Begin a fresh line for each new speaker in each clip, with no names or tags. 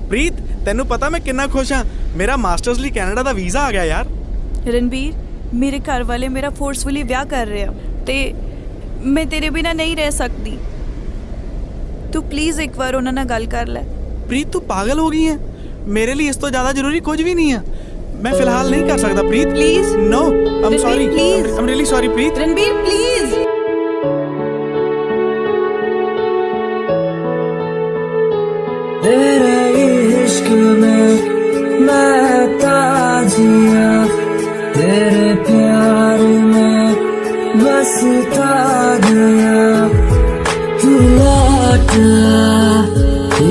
ਪ੍ਰੀਤ ਤੈਨੂੰ ਪਤਾ ਮੈਂ ਕਿੰਨਾ ਖੁਸ਼ ਹਾਂ। ਮੇਰਾ ਮਾਸਟਰਸ ਲਈ ਕੈਨੇਡਾ ਦਾ ਵੀਜ਼ਾ ਆ ਗਿਆ ਯਾਰ।
रणबीर, मेरे घर वाले मेरा फोर्सफुली ब्याह कर रहे हैं ते मैं तेरे बिना नहीं रह सकती। तू प्लीज़ एक बार उन्हां नाल गल कर लै।
प्रीत तू पागल हो गई है। मेरे लिए इस तो ज़्यादा जरूरी कुछ भी नहीं है। मैं फिलहाल नहीं कर सकता Preet.
Please
no I am sorry,
please
I am really sorry Preet.
Ranbir please.
तेरे इश्क में मैं ताजिया, तेरे प्यार में बसता गया। तू लौट आ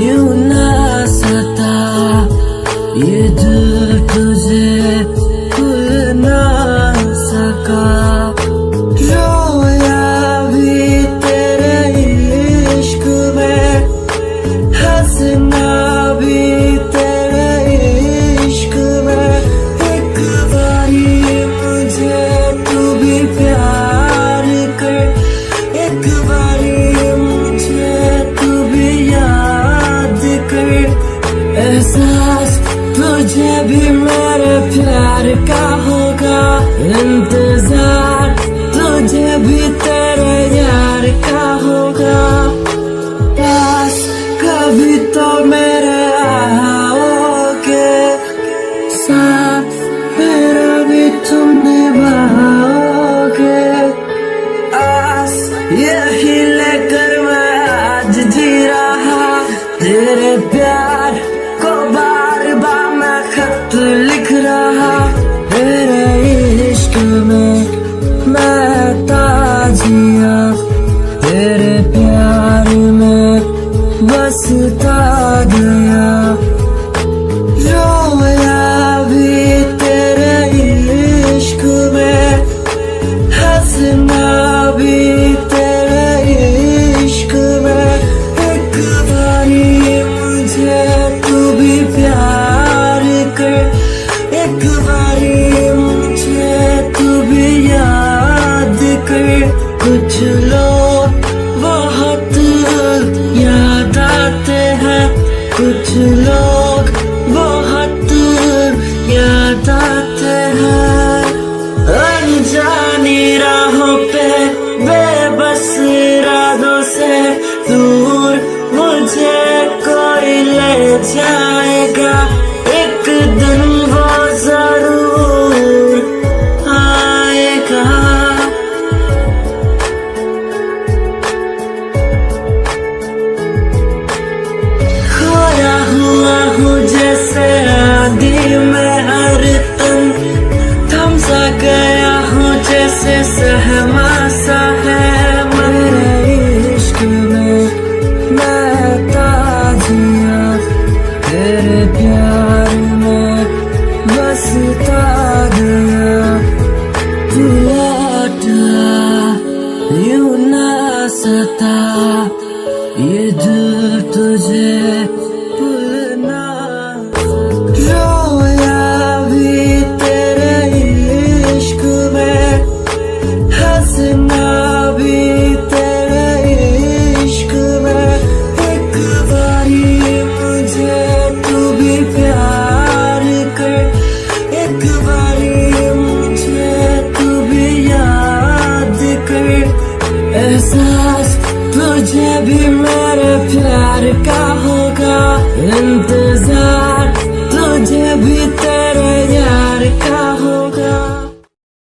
यूं ना सता, ये दिल तुझे भूल ना सका। रोया भी तेरे इश्क में, हंसना भी तेरे इश्क में। एक बारी मुझे तू भी प्यार कर, एक बारी मुझे तू भी याद कर। एहसास तुझे भी मेरे प्यार का होगा, इंतजार तुझे भी तेरे यार का होगा। पास कभी तो मेरे आओगे, साथ मेरा भी तुम निभाओगे। आस यही लेकर मैं आज जी रहा, तेरे प्यार को बार बार मैं खत लिख रहा। तेरे इश्क में मैं ताजिया, तेरे प्यार में बसता गया। रोया भी तेरे इश्क में, हंसना भी तेरे इश्क में। एक बारी मुझे तू भी प्यार कर, एक बारी मुझे तू भी याद कर। कुछ लोग बहुत याद आते हैं, कुछ लोग बहुत याद आते हैं। अनजानी राहों पे बेबस इरादों से दूर मुझे कोई ले जाएगा। एक दिन वो जरूर आएगा। खोया हुआ हूँ जैसे आदि में हर तन, थम सा गया हूँ जैसे सहमा सा है। मेरे इश्क में मैं ताजिया, तेरे प्यार में बसता गया। तू लौट आ यूं ना सता, ये दिल तुझे भूलना। रोया भी तेरे इश्क में, हंसना भी तेरे इश्क में। एक बारी मुझे तू भी प्यार कर, एक बारी मुझे तू भी याद कर। एहसास तुझे भी मेरे प्यार का होगा,